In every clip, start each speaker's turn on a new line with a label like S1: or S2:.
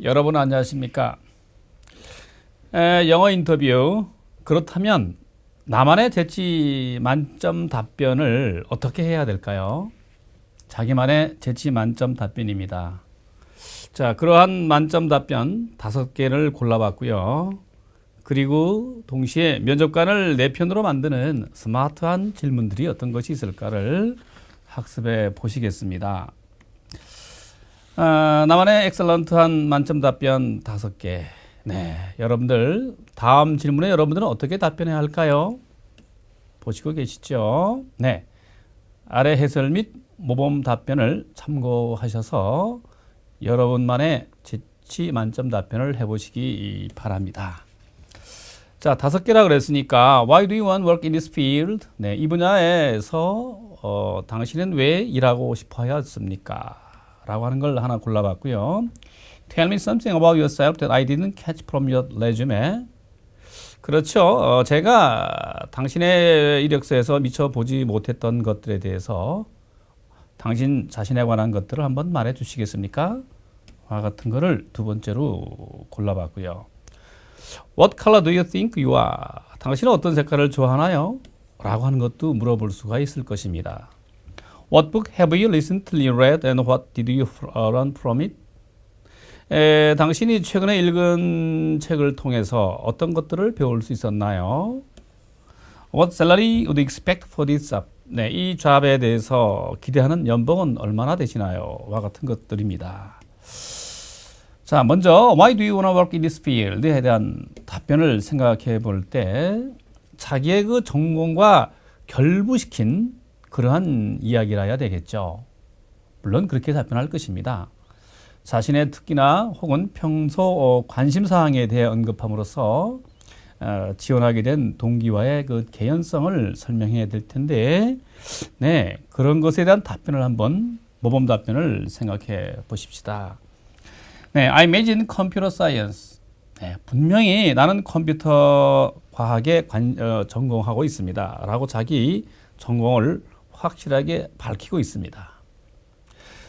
S1: 여러분 안녕하십니까? 영어 인터뷰. 그렇다면 나만의 재치 만점 답변을 어떻게 해야 될까요? 자기만의 재치 만점 답변입니다. 자, 그러한 만점 답변 5개를 골라봤고요. 그리고 동시에 면접관을 내 편으로 만드는 스마트한 질문들이 어떤 것이 있을까를 학습해 보시겠습니다. 나만의 엑셀런트한 만점 답변 5개. 네, 여러분들 다음 질문에 여러분들은 어떻게 답변해야 할까요? 보시고 계시죠? 네, 아래 해설 및 모범 답변을 참고하셔서 여러분만의 재치 만점 답변을 해보시기 바랍니다. 자, 5개라 그랬으니까 Why do you want work in this field? 네, 이 분야에서 당신은 왜 일하고 싶어 하였습니까? 라고 하는 걸 하나 골라봤고요. Tell me something about yourself that I didn't catch from your resume. 그렇죠. 제가 당신의 이력서에서 미처 보지 못했던 것들에 대해서 당신 자신에 관한 것들을 한번 말해 주시겠습니까? 와 같은 거를 두 번째로 골라봤고요. What color do you think you are? 당신은 어떤 색깔을 좋아하나요? 라고 하는 것도 물어볼 수가 있을 것입니다. What book have you recently read and what did you learn from it? 당신이 최근에 읽은 책을 통해서 어떤 것들을 배울 수 있었나요? What salary would you expect for this job? 네, 이 잡에 대해서 기대하는 연봉은 얼마나 되시나요? 와 같은 것들입니다. 자, 먼저 Why do you want to work in this field에 대한 답변을 생각해 볼 때 자기의 그 전공과 결부시킨 그러한 이야기를 해야 되겠죠. 물론 그렇게 답변할 것입니다. 자신의 특기나 혹은 평소 관심사항에 대해 언급함으로써 지원하게 된 동기와의 그 개연성을 설명해야 될 텐데, 네, 그런 것에 대한 답변을 한번 모범 답변을 생각해 보십시다. 네, I major in computer science. 네, 분명히 나는 컴퓨터 과학에 전공하고 있습니다. 라고 자기 전공을 확실하게 밝히고 있습니다.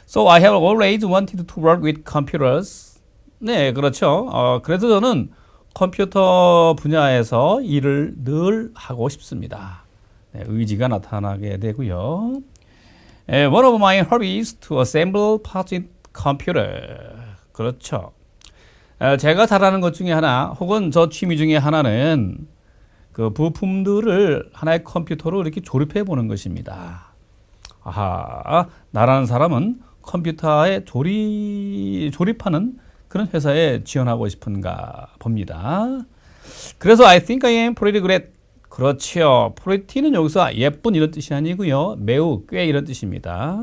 S1: So I have always wanted to work with computers. 네, 그렇죠. 그래서 저는 컴퓨터 분야에서 일을 늘 하고 싶습니다. 네, 의지가 나타나게 되고요. One of my hobbies to assemble parts in computer. 그렇죠. 제가 잘하는 것 중에 하나, 혹은 저 취미 중에 하나는 그 부품들을 하나의 컴퓨터로 이렇게 조립해 보는 것입니다. 아하, 나라는 사람은 컴퓨터에 조립하는 그런 회사에 지원하고 싶은가 봅니다. 그래서 I think I am pretty good at. 그렇죠. pretty는 여기서 예쁜 이런 뜻이 아니고요. 매우, 꽤 이런 뜻입니다.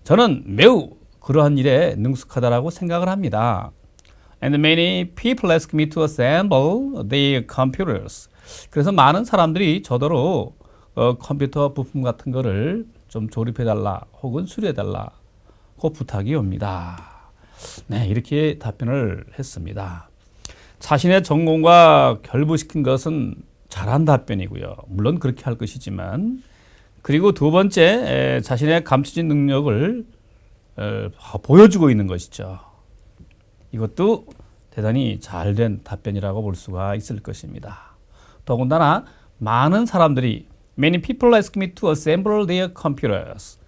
S1: 저는 매우 그러한 일에 능숙하다라고 생각을 합니다. And many people ask me to assemble their computers. 그래서 많은 사람들이 저더러 컴퓨터 부품 같은 거를 좀 조립해달라 혹은 수리해달라고 부탁이 옵니다. 네, 이렇게 답변을 했습니다. 자신의 전공과 결부시킨 것은 잘한 답변이고요. 물론 그렇게 할 것이지만, 그리고 두 번째, 자신의 감춰진 능력을 보여주고 있는 것이죠. 이것도 대단히 잘된 답변이라고 볼 수가 있을 것입니다. 더군다나 많은 사람들이 Many people ask me to assemble their computers.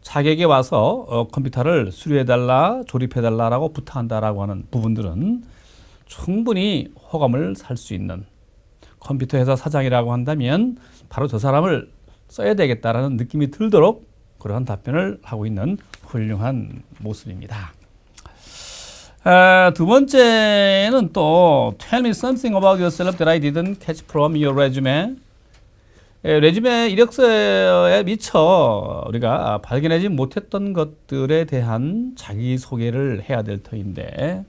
S1: 자기에게 와서 컴퓨터를 수리해달라, 조립해달라라고 부탁한다라고 하는 부분들은 충분히 호감을 살 수 있는, 컴퓨터 회사 사장이라고 한다면 바로 저 사람을 써야 되겠다라는 느낌이 들도록 그러한 답변을 하고 있는 훌륭한 모습입니다. 두 번째는 또 Tell me something about yourself that I didn't catch from your resume. 레주메 이력서에 미처 우리가 발견하지 못했던 것들에 대한 자기소개를 해야 될 터인데,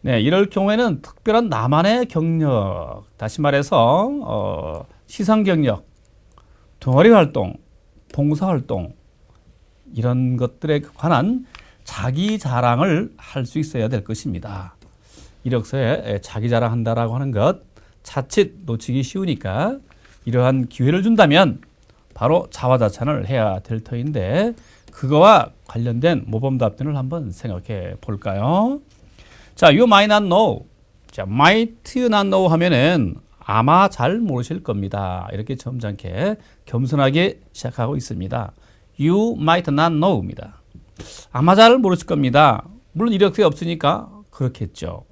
S1: 네, 이럴 경우에는 특별한 나만의 경력, 다시 말해서 시상 경력, 동아리 활동, 봉사 활동, 이런 것들에 관한 자기 자랑을 할 수 있어야 될 것입니다. 이력서에 자기 자랑한다라고 하는 것 자칫 놓치기 쉬우니까 이러한 기회를 준다면 바로 자화자찬을 해야 될 터인데, 그거와 관련된 모범 답변을 한번 생각해 볼까요? 자, you might not know. 자, might not know 하면은 아마 잘 모르실 겁니다. 이렇게 점잖게 겸손하게 시작하고 있습니다. You might not know입니다. 아마 잘 모르실 겁니다. 물론 이력서에 없으니까 그렇겠죠.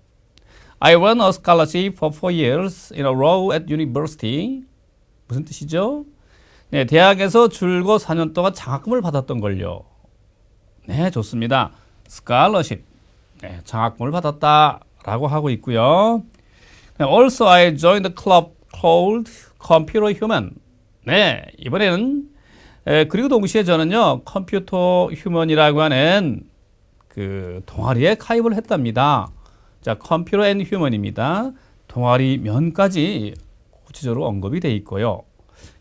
S1: I won a scholarship for 4 years in a row at university. 무슨 뜻이죠? 네, 대학에서 줄곧 4년 동안 장학금을 받았던 걸요. 네, 좋습니다. scholarship. 네, 장학금을 받았다라고 하고 있고요. 네, also I joined the club called Computer Human. 네, 이번에는 그리고 동시에 저는요, 컴퓨터 휴먼이라고 하는 그 동아리에 가입을 했답니다. 자, 컴퓨터 앤 휴먼입니다. 동아리 면까지 구체적으로 언급이 돼 있고요.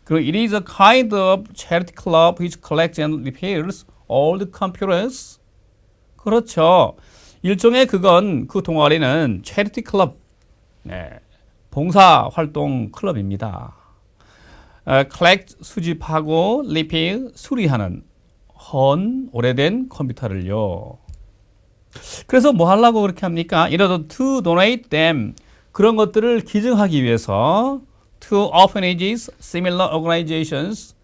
S1: 그리고 it is a kind of charity club which collects and repairs old computers. 그렇죠. 일종의 그건 그 동아리는 charity club, 네, 봉사 활동 클럽입니다. collect 수집하고 repair 수리하는 헌 오래된 컴퓨터를요. 그래서 뭐 하려고 그렇게 합니까? in order to donate them 그런 것들을 기증하기 위해서 to orphanages, similar organizations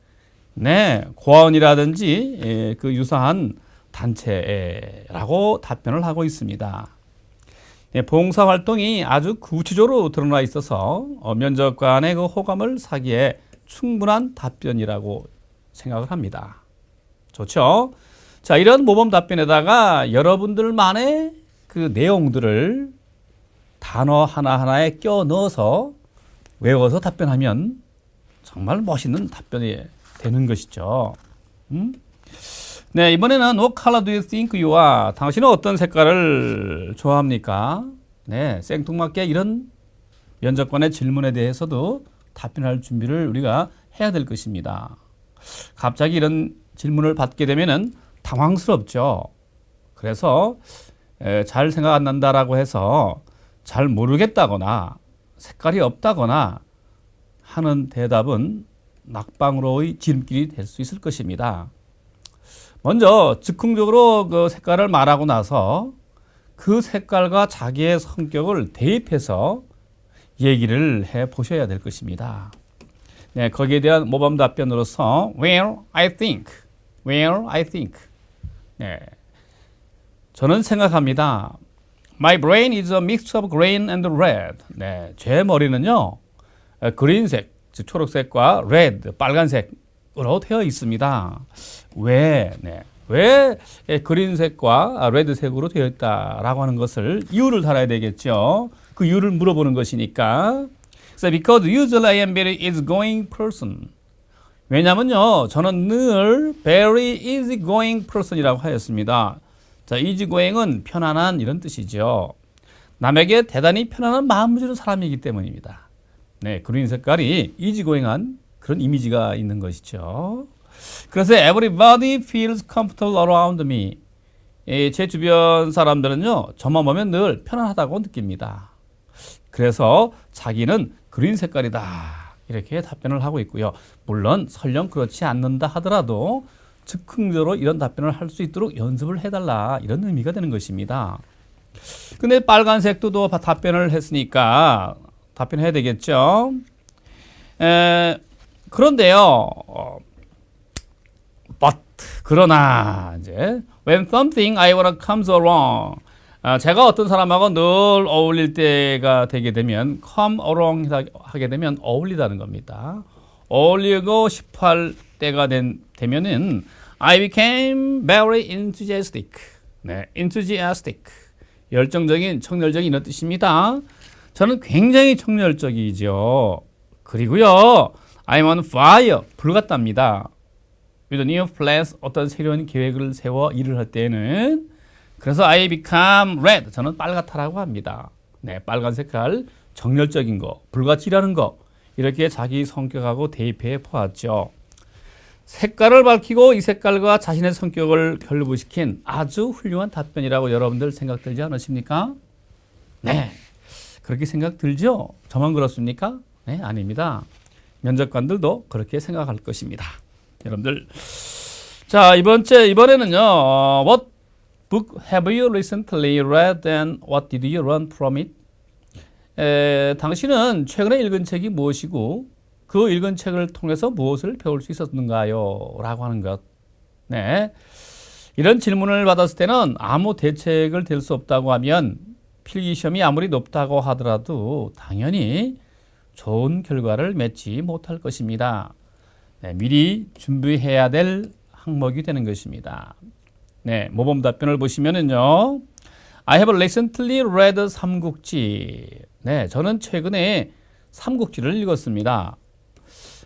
S1: 네, 고아원이라든지 그 유사한 단체라고 답변을 하고 있습니다. 네, 봉사활동이 아주 구체적으로 드러나 있어서 면접관의 그 호감을 사기에 충분한 답변이라고 생각을 합니다. 좋죠? 자, 이런 모범 답변에다가 여러분들만의 그 내용들을 단어 하나하나에 껴 넣어서 외워서 답변하면 정말 멋있는 답변이 되는 것이죠. 네, 이번에는 What color do you think you are? 당신은 어떤 색깔을 좋아합니까? 네, 생뚱맞게 이런 면접관의 질문에 대해서도 답변할 준비를 우리가 해야 될 것입니다. 갑자기 이런 질문을 받게 되면은 당황스럽죠. 그래서 잘 생각 안 난다라고 해서 잘 모르겠다거나 색깔이 없다거나 하는 대답은 낙방으로의 지름길이 될 수 있을 것입니다. 먼저 즉흥적으로 그 색깔을 말하고 나서 그 색깔과 자기의 성격을 대입해서 얘기를 해 보셔야 될 것입니다. 네, 거기에 대한 모범 답변으로서 Well, I think. Well, I think. 네, 저는 생각합니다. My brain is a mixture of green and red. 네, 제 머리는요, 그린색, 즉 초록색과 red, 빨간색으로 되어 있습니다. 왜? 네, 왜 그린색과 레드색으로 되어 있다라고 하는 것을 이유를 달아야 되겠죠. 그 이유를 물어보는 것이니까. So because usually I am very easygoing person. 왜냐면요, 저는 늘 very easygoing person이라고 하였습니다. 자, easygoing은 편안한 이런 뜻이죠. 남에게 대단히 편안한 마음을 주는 사람이기 때문입니다. 네, 그린 색깔이 easygoing한 그런 이미지가 있는 것이죠. 그래서 everybody feels comfortable around me. 제 주변 사람들은요, 저만 보면 늘 편안하다고 느낍니다. 그래서 자기는 그린 색깔이다. 이렇게 답변을 하고 있고요. 물론 설령 그렇지 않는다 하더라도 즉흥적으로 이런 답변을 할 수 있도록 연습을 해달라. 이런 의미가 되는 것입니다. 근데 빨간색도 또 답변을 했으니까 답변해야 되겠죠. 그런데요. But 그러나 이제 when something I wanna comes along 제가 어떤 사람하고 늘 어울릴 때가 되게 되면 come along 하게 되면 어울리다는 겁니다. 어울리고 싶어 할 때가 되면은 I became very enthusiastic. 네, enthusiastic. 열정적인, 청렬적인 이런 뜻입니다. 저는 굉장히 청렬적이죠. 그리고요, I'm on fire. 불같답니다. with new plans, 어떤 새로운 계획을 세워 일을 할 때는 그래서 I become red. 저는 빨갛다라고 합니다. 네, 빨간 색깔, 정열적인 거, 불같이 일하는 거 이렇게 자기 성격하고 대입해 보았죠. 색깔을 밝히고 이 색깔과 자신의 성격을 결부시킨 아주 훌륭한 답변이라고 여러분들 생각 들지 않으십니까? 네, 그렇게 생각 들죠? 저만 그렇습니까? 네, 아닙니다. 면접관들도 그렇게 생각할 것입니다. 여러분들, 자 이번에는요, what book have you recently read and what did you learn from it? 당신은 최근에 읽은 책이 무엇이고 그 읽은 책을 통해서 무엇을 배울 수 있었는가요? 라고 하는 것. 네. 이런 질문을 받았을 때는 아무 대책을 댈 수 없다고 하면 필기시험이 아무리 높다고 하더라도 당연히 좋은 결과를 맺지 못할 것입니다. 네, 미리 준비해야 될 항목이 되는 것입니다. 네, 모범 답변을 보시면은요. I have recently read 삼국지. 네, 저는 최근에 삼국지를 읽었습니다.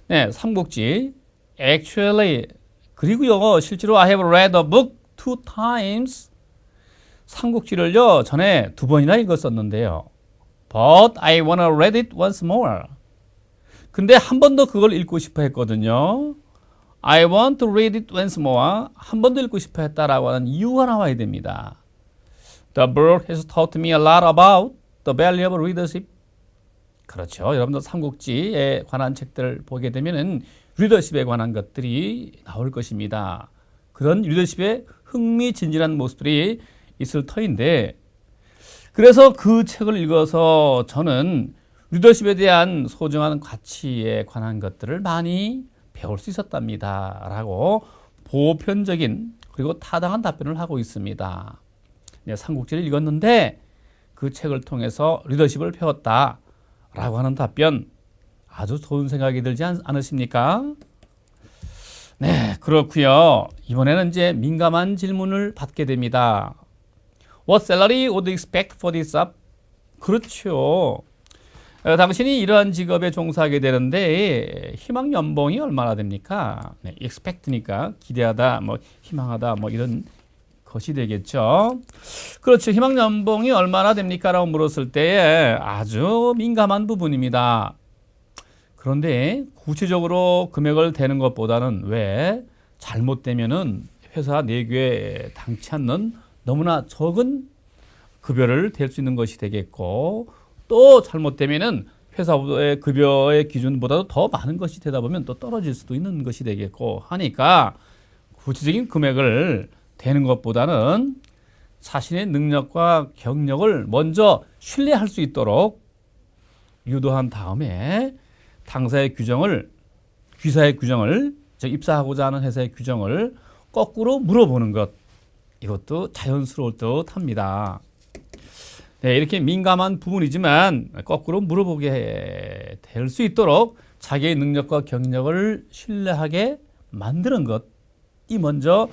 S1: 네, 삼국지. Actually, 그리고요, 실제로 I have read a book 2 times. 삼국지를요, 전에 2번이나 읽었었는데요. But I wanna read it once more. 근데 한 번 더 그걸 읽고 싶어 했거든요. I want to read it once more. 한 번 더 읽고 싶어 했다라고 하는 이유가 나와야 됩니다. The book has taught me a lot about the value of leadership. 그렇죠. 여러분들 삼국지에 관한 책들을 보게 되면은 리더십에 관한 것들이 나올 것입니다. 그런 리더십의 흥미진진한 모습들이 있을 터인데, 그래서 그 책을 읽어서 저는 리더십에 대한 소중한 가치에 관한 것들을 많이 배울 수 있었답니다. 라고 보편적인 그리고 타당한 답변을 하고 있습니다. 네, 삼국지를 읽었는데 그 책을 통해서 리더십을 배웠다. 라고 하는 답변 아주 좋은 생각이 들지 않으십니까? 네, 그렇고요. 이번에는 이제 민감한 질문을 받게 됩니다. What salary would you expect for this job? 그렇죠. 당신이 이러한 직업에 종사하게 되는데 희망 연봉이 얼마나 됩니까? 네, expect니까 기대하다, 뭐 희망하다, 뭐 이런 것이 되겠죠. 그렇죠. 희망 연봉이 얼마나 됩니까? 라고 물었을 때 아주 민감한 부분입니다. 그런데 구체적으로 금액을 대는 것보다는 왜 잘못되면은 회사 내규에 당치 않는 너무나 적은 급여를 댈 수 있는 것이 되겠고, 또 잘못되면은 회사의 급여의 기준보다도 더 많은 것이 되다 보면 또 떨어질 수도 있는 것이 되겠고 하니까 구체적인 금액을 대는 것보다는 자신의 능력과 경력을 먼저 신뢰할 수 있도록 유도한 다음에 당사의 규정을, 귀사의 규정을, 즉 입사하고자 하는 회사의 규정을 거꾸로 물어보는 것, 이것도 자연스러울 듯 합니다. 네, 이렇게 민감한 부분이지만 거꾸로 물어보게 될 수 있도록 자기의 능력과 경력을 신뢰하게 만드는 것이 먼저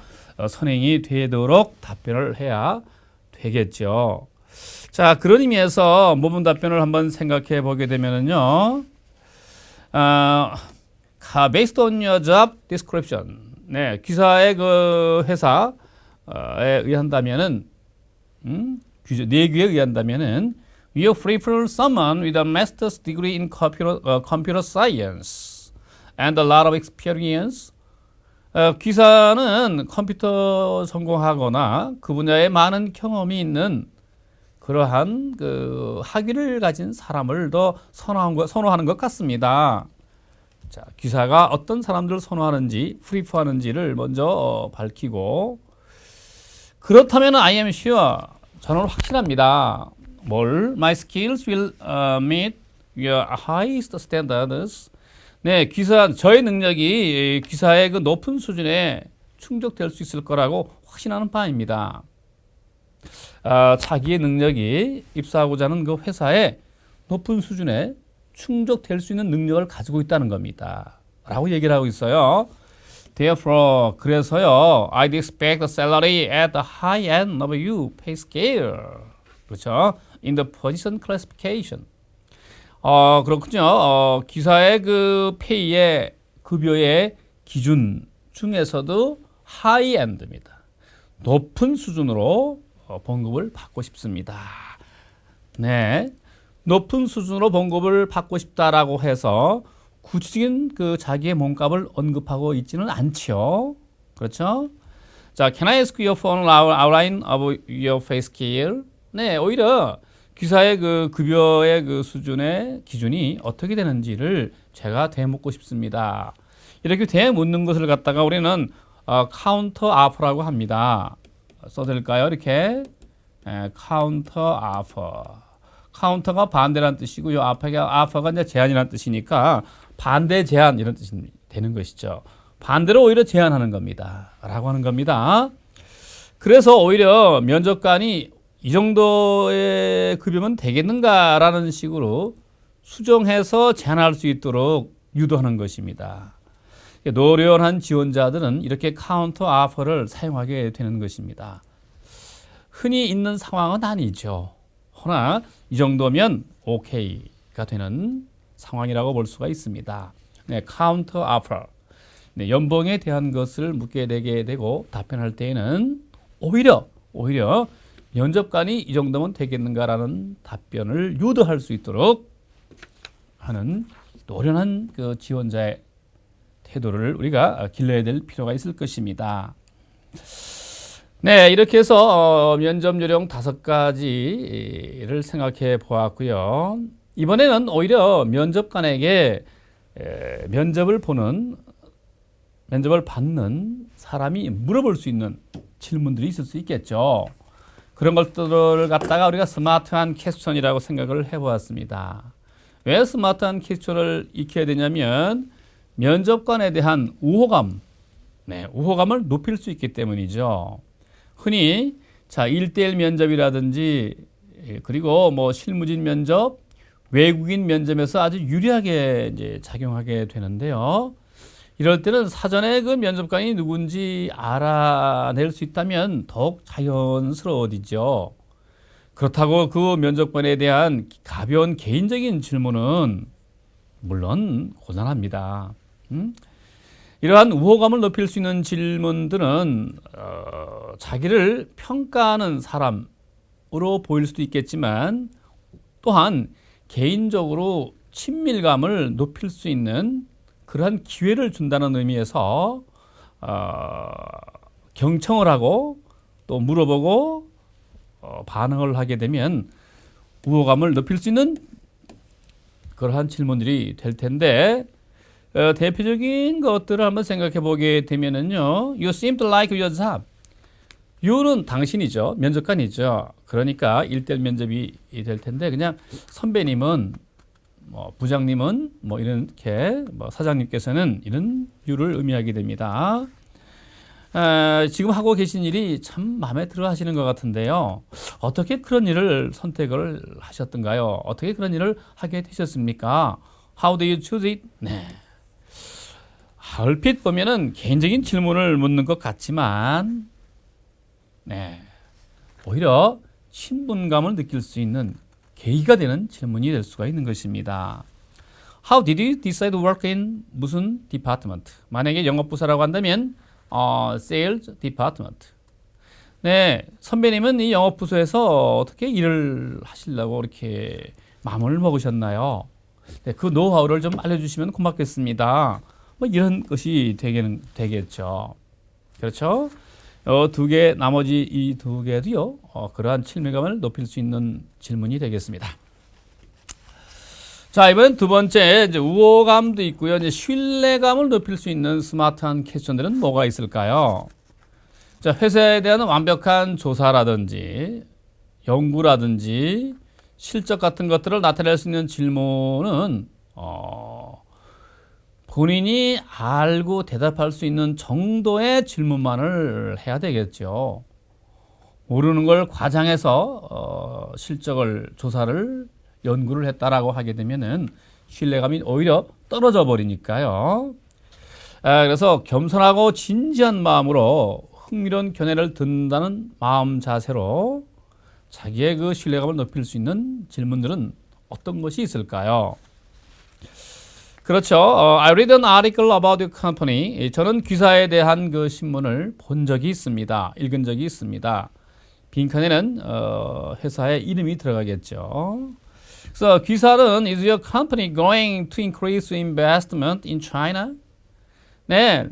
S1: 선행이 되도록 답변을 해야 되겠죠. 자, 그런 의미에서 모범 답변을 한번 생각해 보게 되면은요, based on your job description. 네, 기사의 그 회사에 의한다면은, 내규에 의한다면은, you prefer someone with a master's degree in computer science and a lot of experience. 기사는 컴퓨터 전공하거나 그 분야에 많은 경험이 있는 그러한 그 학위를 가진 사람을 더 선호하는 것 같습니다. 자, 기사가 어떤 사람들을 선호하는지, 프리퍼하는지를 먼저 밝히고, 그렇다면 I am sure, 저는 확신합니다. My skills will meet your highest standards. 네, 저의 능력이 기사의 그 높은 수준에 충족될 수 있을 거라고 확신하는 바입니다. 자기의 능력이 입사하고자 하는 그 회사의 높은 수준에 충족될 수 있는 능력을 가지고 있다는 겁니다. 라고 얘기를 하고 있어요. Therefore, 그래서요, I'd expect the salary at the high end of your pay scale. 그렇죠? In the position classification. 그렇군요. 기사의 그 페이의 급여의 기준 중에서도 하이 엔드입니다. 높은 수준으로 봉급을 받고 싶습니다. 네. 높은 수준으로 봉급을 받고 싶다라고 해서 구체적인 그 자기의 몸값을 언급하고 있지는 않죠. 그렇죠? 자, can I ask you for an outline of your pay scale? 네, 오히려 기사의 그 급여의 그 수준의 기준이 어떻게 되는지를 제가 되묻고 싶습니다. 이렇게 되묻는 것을 갖다가 우리는 카운터 아퍼라고 합니다. 써드릴까요? 이렇게 counter offer. 카운터가 반대라는 뜻이고요. offer가 이제 제안이라는 뜻이니까 반대 제안 이런 뜻이 되는 것이죠. 반대로 오히려 제안하는 겁니다. 라고 하는 겁니다. 그래서 오히려 면접관이 이 정도의 급여면 되겠는가라는 식으로 수정해서 제안할 수 있도록 유도하는 것입니다. 노련한 지원자들은 이렇게 카운터 오퍼를 사용하게 되는 것입니다. 흔히 있는 상황은 아니죠. 허나 이 정도면 오케이가 되는 상황이라고 볼 수가 있습니다. 네, 카운터 오퍼. 네, 연봉에 대한 것을 묻게 되게 되고 답변할 때에는 오히려 면접관이 이 정도면 되겠는가라는 답변을 유도할 수 있도록 하는 노련한 그 지원자의 태도를 우리가 길러야 될 필요가 있을 것입니다. 네, 이렇게 해서 면접 요령 5가지를 생각해 보았고요. 이번에는 오히려 면접관에게 면접을 받는 사람이 물어볼 수 있는 질문들이 있을 수 있겠죠. 그런 것들을 갖다가 우리가 스마트한 퀘스천이라고 생각을 해보았습니다. 왜 스마트한 퀘스천을 익혀야 되냐면 면접관에 대한 우호감을 높일 수 있기 때문이죠. 흔히 1대1 면접이라든지 그리고 실무진 면접, 외국인 면접에서 아주 유리하게 이제 작용하게 되는데요. 이럴 때는 사전에 그 면접관이 누군지 알아낼 수 있다면 더욱 자연스러워지죠. 그렇다고 그 면접관에 대한 가벼운 개인적인 질문은 물론 곤란합니다. 이러한 우호감을 높일 수 있는 질문들은 자기를 평가하는 사람으로 보일 수도 있겠지만 또한 개인적으로 친밀감을 높일 수 있는 그러한 기회를 준다는 의미에서 경청을 하고 또 물어보고 반응을 하게 되면 우호감을 높일 수 있는 그러한 질문들이 될 텐데 대표적인 것들을 한번 생각해 보게 되면은요. You seem to like your job. you는 당신이죠. 면접관이죠. 그러니까 1대1 면접이 될 텐데 그냥 선배님은 부장님은 이렇게 사장님께서는 이런 you를 의미하게 됩니다. 지금 하고 계신 일이 참 마음에 들어 하시는 것 같은데요. 어떻게 그런 일을 선택을 하셨던가요? 어떻게 그런 일을 하게 되셨습니까? How do you choose it? 네. 얼핏 보면은 개인적인 질문을 묻는 것 같지만, 오히려 친분감을 느낄 수 있는 계기가 되는 질문이 될 수가 있는 것입니다. How did you decide to work in 무슨 디파트먼트? 만약에 영업부서라고 한다면 sales department. 네, 선배님은 이 영업부서에서 어떻게 일을 하시려고 이렇게 마음을 먹으셨나요? 네, 그 노하우를 좀 알려주시면 고맙겠습니다. 이런 것이 되겠죠. 그렇죠? 나머지 이 2개도요, 그러한 친밀감을 높일 수 있는 질문이 되겠습니다. 자, 이번엔 2번째, 이제 우호감도 있고요. 이제 신뢰감을 높일 수 있는 스마트한 퀘스천들은 뭐가 있을까요? 자, 회사에 대한 완벽한 조사라든지, 연구라든지, 실적 같은 것들을 나타낼 수 있는 질문은, 본인이 알고 대답할 수 있는 정도의 질문만을 해야 되겠죠. 모르는 걸 과장해서, 실적을, 조사를 연구를 했다라고 하게 되면은 신뢰감이 오히려 떨어져 버리니까요. 그래서 겸손하고 진지한 마음으로 흥미로운 견해를 듣는다는 마음 자세로 자기의 그 신뢰감을 높일 수 있는 질문들은 어떤 것이 있을까요? 그렇죠. I read an article about your company. 저는 기사에 대한 그 신문을 본 적이 있습니다. 읽은 적이 있습니다. 빈칸에는 회사의 이름이 들어가겠죠. 그래서 기사는 Is your company going to increase investment in China? 네,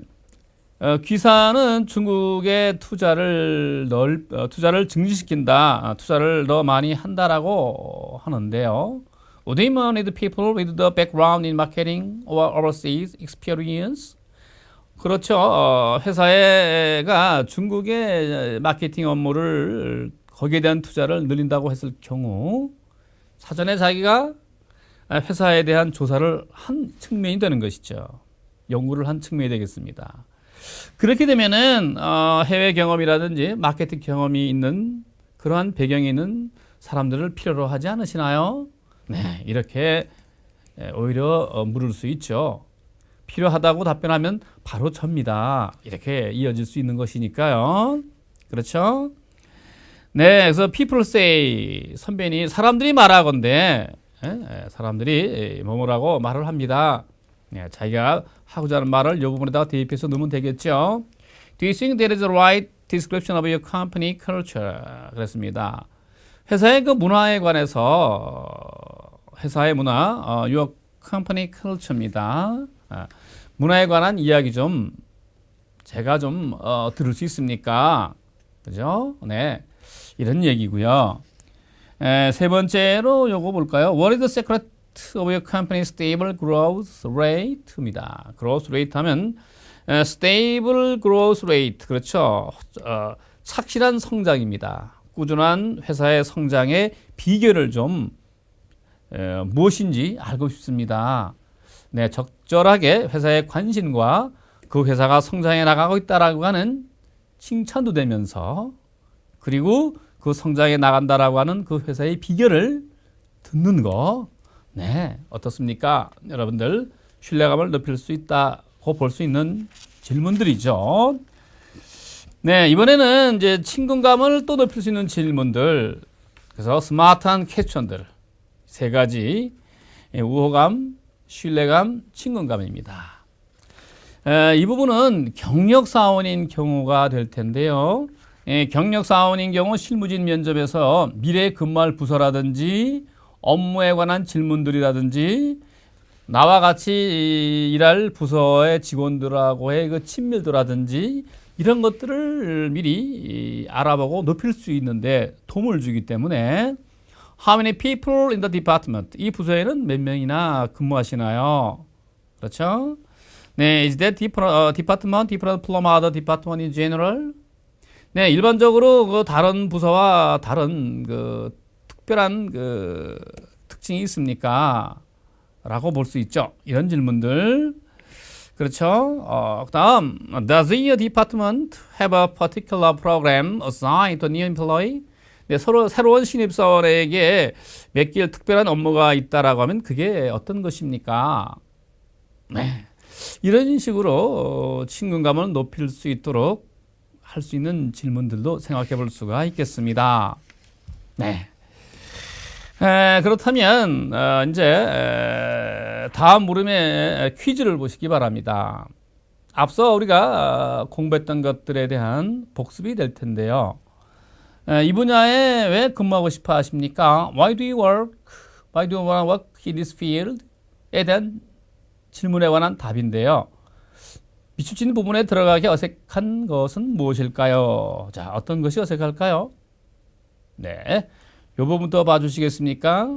S1: 기사는 중국의 투자를 증지시킨다, 투자를 더 많이 한다라고 하는데요. Would you need people with the background in marketing or overseas experience? 그렇죠. 회사가 중국의 마케팅 업무를 거기에 대한 투자를 늘린다고 했을 경우 사전에 자기가 회사에 대한 조사를 한 측면이 되는 것이죠. 연구를 한 측면이 되겠습니다. 그렇게 되면은 해외 경험이라든지 마케팅 경험이 있는 그러한 배경이 있는 사람들을 필요로 하지 않으시나요? 네, 이렇게 오히려 물을 수 있죠. 필요하다고 답변하면 바로 접니다. 이렇게 이어질 수 있는 것이니까요. 그렇죠? 네, 그래서 people say 선배님 사람들이 말하건대 사람들이 뭐라고 말을 합니다. 네, 자기가 하고자 하는 말을 이 부분에다가 대입해서 넣으면 되겠죠. Do you think that is the right description of your company culture? 그랬습니다. 회사의 그 문화에 관해서 회사의 문화, your company culture입니다. 문화에 관한 이야기 좀 제가 좀 들을 수 있습니까? 그죠? 네, 이런 얘기고요. 세 번째로 요거 볼까요? What is the secret of your company's stable growth rate입니다. growth rate 하면 stable growth rate 그렇죠. 착실한 성장입니다. 꾸준한 회사의 성장의 비결을 좀 무엇인지 알고 싶습니다. 네, 적절하게 회사의 관심과 그 회사가 성장해 나가고 있다라고 하는 칭찬도 되면서 그리고 그 성장해 나간다라고 하는 그 회사의 비결을 듣는 거, 네, 어떻습니까? 여러분들 신뢰감을 높일 수 있다고 볼 수 있는 질문들이죠. 네, 이번에는 이제 친근감을 또 높일 수 있는 질문들, 그래서 스마트한 퀘스천들 세 가지, 우호감, 신뢰감, 친근감입니다. 이 부분은 경력 사원인 경우가 될 텐데요. 경력 사원인 경우 실무진 면접에서 미래에 근무할 부서라든지 업무에 관한 질문들이라든지 나와 같이 일할 부서의 직원들하고의 그 친밀도라든지 이런 것들을 미리 알아보고 높일 수 있는데 도움을 주기 때문에 How many people in the department? 이 부서에는 몇 명이나 근무하시나요? 그렇죠? 네, is that department different from other department in general? 네, 일반적으로 그 다른 부서와 다른 그 특별한 그 특징이 있습니까? 라고 볼 수 있죠. 이런 질문들. 그렇죠? 그다음 Does your department have a particular program assigned to new employee? 네, 서로 새로운 신입사원에게 맡길 특별한 업무가 있다라고 하면 그게 어떤 것입니까? 네, 이런 식으로 친근감을 높일 수 있도록 할 수 있는 질문들도 생각해 볼 수가 있겠습니다. 네. 그렇다면 이제 다음 물음의 퀴즈를 보시기 바랍니다. 앞서 우리가 공부했던 것들에 대한 복습이 될 텐데요. 이 분야에 왜 근무하고 싶어 하십니까? Why do you work? Why do you want to work in this field? 에 대한 질문에 관한 답인데요. 비추치는 부분에 들어가기 어색한 것은 무엇일까요? 자, 어떤 것이 어색할까요? 네, 이 부분부터 봐주시겠습니까?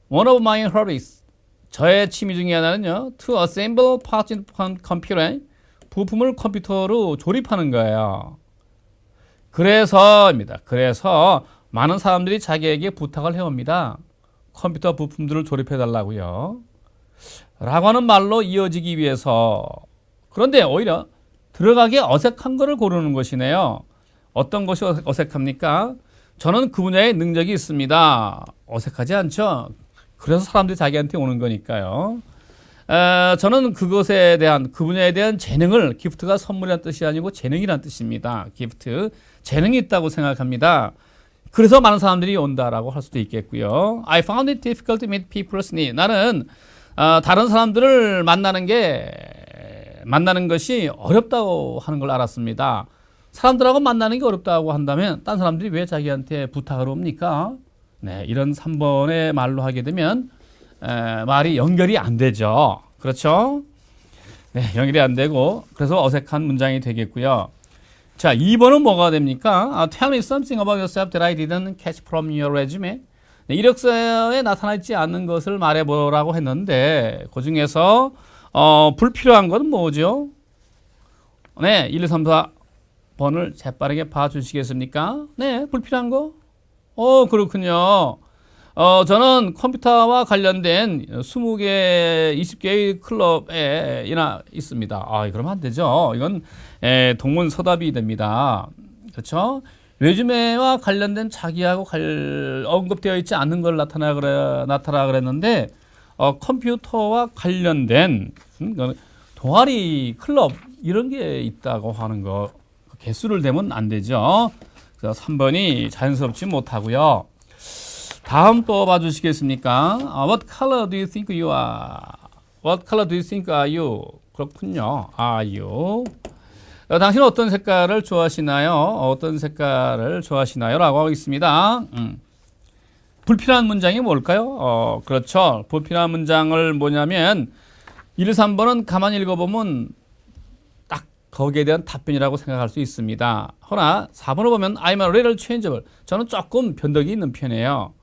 S1: One of my hobbies. 저의 취미 중에 하나는요. To assemble parts in computer. 부품을 컴퓨터로 조립하는 거예요. 그래서입니다. 그래서 많은 사람들이 자기에게 부탁을 해옵니다. 컴퓨터 부품들을 조립해 달라고요. 라고 하는 말로 이어지기 위해서. 그런데 오히려 들어가기 어색한 거를 고르는 것이네요. 어떤 것이 어색합니까? 저는 그 분야에 능력이 있습니다. 어색하지 않죠? 그래서 사람들이 자기한테 오는 거니까요. 저는 그것에 대한, 그 분야에 대한 재능을, 기프트가 선물이라는 뜻이 아니고 재능이라는 뜻입니다. 기프트, 재능이 있다고 생각합니다. 그래서 많은 사람들이 온다라고 할 수도 있겠고요. I found it difficult to meet people's needs. 나는 다른 사람들을 만나는 것이 어렵다고 하는 걸 알았습니다. 사람들하고 만나는 게 어렵다고 한다면 딴 사람들이 왜 자기한테 부탁을 옵니까? 네, 이런 3번의 말로 하게 되면 말이 연결이 안 되죠. 그렇죠? 네, 연결이 안 되고 그래서 어색한 문장이 되겠고요. 자, 2번은 뭐가 됩니까? Tell me something about yourself that I didn't catch from your resume. 네, 이력서에 나타나 있지 않는 것을 말해보라고 했는데 그 중에서 불필요한 건 뭐죠? 네, 1, 2, 3, 4번을 재빠르게 봐주시겠습니까? 네, 불필요한 거? 그렇군요. 저는 컴퓨터와 관련된 20개, 20개의 클럽에 있습니다. 그러면 안 되죠. 이건 동문서답이 됩니다. 그렇죠? 레주메와 관련된 자기하고 언급되어 있지 않은 걸 나타나 그랬는데 컴퓨터와 관련된 동아리 클럽 이런 게 있다고 하는 거 개수를 대면 안 되죠. 그래서 3번이 자연스럽지 못하고요. 다음 또 봐주시겠습니까? What color do you think you are? What color do you think are you? 그렇군요. Are you? 당신은 어떤 색깔을 좋아하시나요? 어떤 색깔을 좋아하시나요? 라고 하고 있습니다. 불필요한 문장이 뭘까요? 그렇죠. 불필요한 문장을 뭐냐면 1, 3번은 가만히 읽어보면 딱 거기에 대한 답변이라고 생각할 수 있습니다. 허나 4번을 보면 I'm a little changeable. 저는 조금 변덕이 있는 편이에요.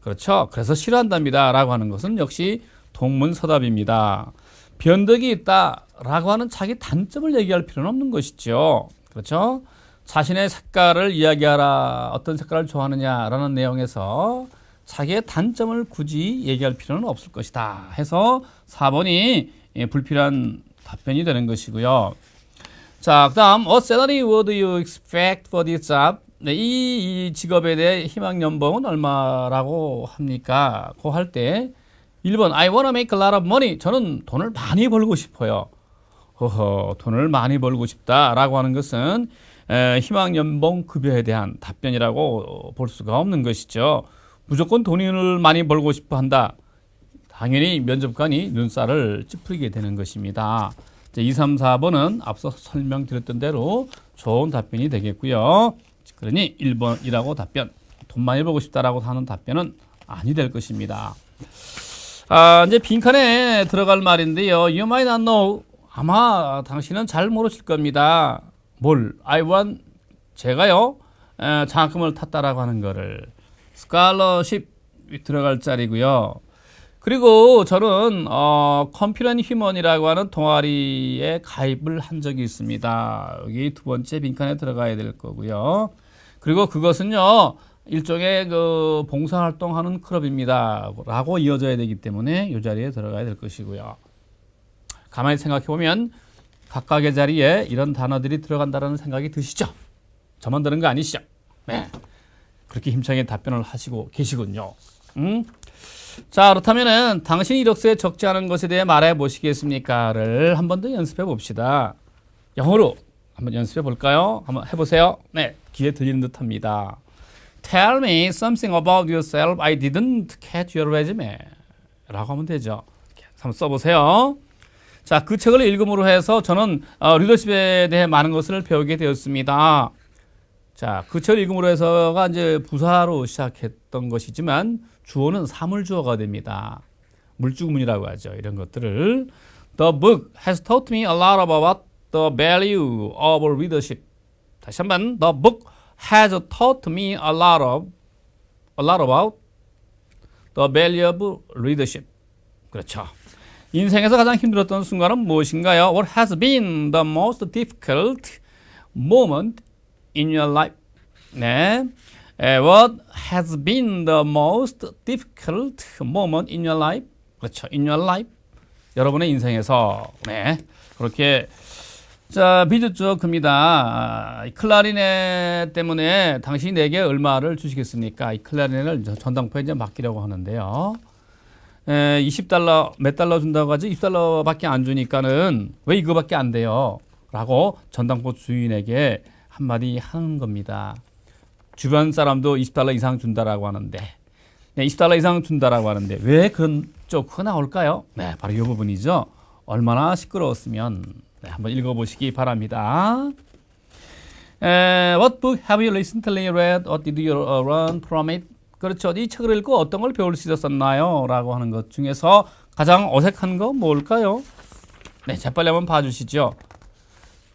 S1: 그렇죠. 그래서 싫어한답니다. 라고 하는 것은 역시 동문서답입니다. 변덕이 있다라고 하는 자기 단점을 얘기할 필요는 없는 것이죠. 그렇죠? 자신의 색깔을 이야기하라. 어떤 색깔을 좋아하느냐라는 내용에서 자기의 단점을 굳이 얘기할 필요는 없을 것이다. 해서 4번이 불필요한 답변이 되는 것이고요. 자, 그 다음 What salary would you expect for this job? 네, 이 직업에 대해 희망 연봉은 얼마라고 합니까? 고 할 때 1번 I wanna make a lot of money. 저는 돈을 많이 벌고 싶어요. 돈을 많이 벌고 싶다라고 하는 것은 희망 연봉 급여에 대한 답변이라고 볼 수가 없는 것이죠. 무조건 돈을 많이 벌고 싶어 한다. 당연히 면접관이 눈살을 찌푸리게 되는 것입니다. 2, 3, 4번은 앞서 설명드렸던 대로 좋은 답변이 되겠고요. 그러니 1번이라고 답변, 돈 많이 벌고 싶다라고 하는 답변은 아니 될 것입니다. 이제 빈칸에 들어갈 말인데요. You might not know. 아마 당신은 잘 모르실 겁니다. 뭘? I want. 제가요. 장학금을 탔다라고 하는 거를. scholarship 들어갈 자리고요. 그리고 저는 컴퓨터 앤 휴먼이라고 하는 동아리에 가입을 한 적이 있습니다. 여기 두 번째 빈칸에 들어가야 될 거고요. 그리고 그것은요. 일종의 그 봉사활동하는 클럽입니다. 라고 이어져야 되기 때문에 이 자리에 들어가야 될 것이고요. 가만히 생각해 보면 각각의 자리에 이런 단어들이 들어간다는 생각이 드시죠? 저만 드는 거 아니시죠? 네. 그렇게 힘차게 답변을 하시고 계시군요. 자, 그렇다면은 당신이 이력서에 적지 않은 것에 대해 말해 보시겠습니까?를 한 번 더 연습해 봅시다. 영어로 한번 연습해 볼까요? 한번 해보세요. 네, 귀에 들리는 듯합니다. Tell me something about yourself. I didn't catch your resume. 라고 하면 되죠. 한번 써보세요. 자, 그 책을 읽음으로 해서 저는 리더십에 대해 많은 것을 배우게 되었습니다. 자, 그 책을 읽음으로 해서가 이제 부사로 시작했던 것이지만 주어는 사물주어가 됩니다. 물주구문이라고 하죠. 이런 것들을. The book has taught me a lot about the value of leadership. 다시 한번 The book has taught me a lot about the value of leadership. 그렇죠. 인생에서 가장 힘들었던 순간은 무엇인가요? What has been the most difficult moment in your life? 네. What has been the most difficult moment in your life? 그렇죠. In your life. 여러분의 인생에서. 네. 그렇게 자, 비주죠. 급니다. 클라리넷 때문에 당신이 내게 얼마를 주시겠습니까? 이 클라리넷을 전당포에 이제 맡기려고 하는데요. 20달러, 몇 달러 준다고 하지? 20달러밖에 안 주니까는 왜 이거밖에 안 돼요? 라고 전당포 주인에게 한마디 하는 겁니다. 주변 사람도 20달러 이상 준다라고 하는데, 네, 20달러 이상 준다라고 하는데, 왜 그런 쪽가 나올까요? 네, 바로 이 부분이죠. 얼마나 시끄러웠으면, 네, 한번 읽어보시기 바랍니다. What book have you recently read? What did you learn from it? 그렇죠. 이 책을 읽고 어떤 걸 배울 수 있었나요? 라고 하는 것 중에서 가장 어색한 거 뭘까요? 네, 재빨리 한번 봐주시죠.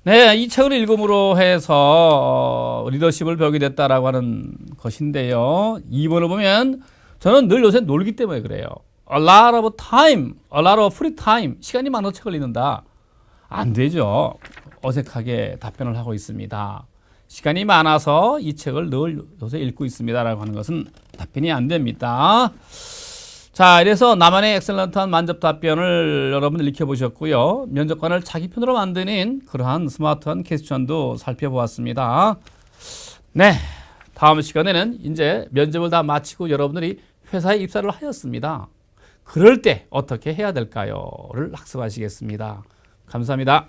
S1: 네, 이 책을 읽음으로 해서 리더십을 배우게 됐다라고 하는 것인데요. 2번을 보면 저는 늘 요새 놀기 때문에 그래요. A lot of time, a lot of free time. 시간이 많아서 책을 읽는다. 안 되죠. 어색하게 답변을 하고 있습니다. 시간이 많아서 이 책을 늘 요새 읽고 있습니다라고 하는 것은 답변이 안 됩니다. 자, 이래서 나만의 엑셀런트한 만접 답변을 여러분들 익혀보셨고요. 면접관을 자기 편으로 만드는 그러한 스마트한 퀘스천도 살펴보았습니다. 네, 다음 시간에는 이제 면접을 다 마치고 여러분들이 회사에 입사를 하였습니다. 그럴 때 어떻게 해야 될까요?를 학습하시겠습니다. 감사합니다.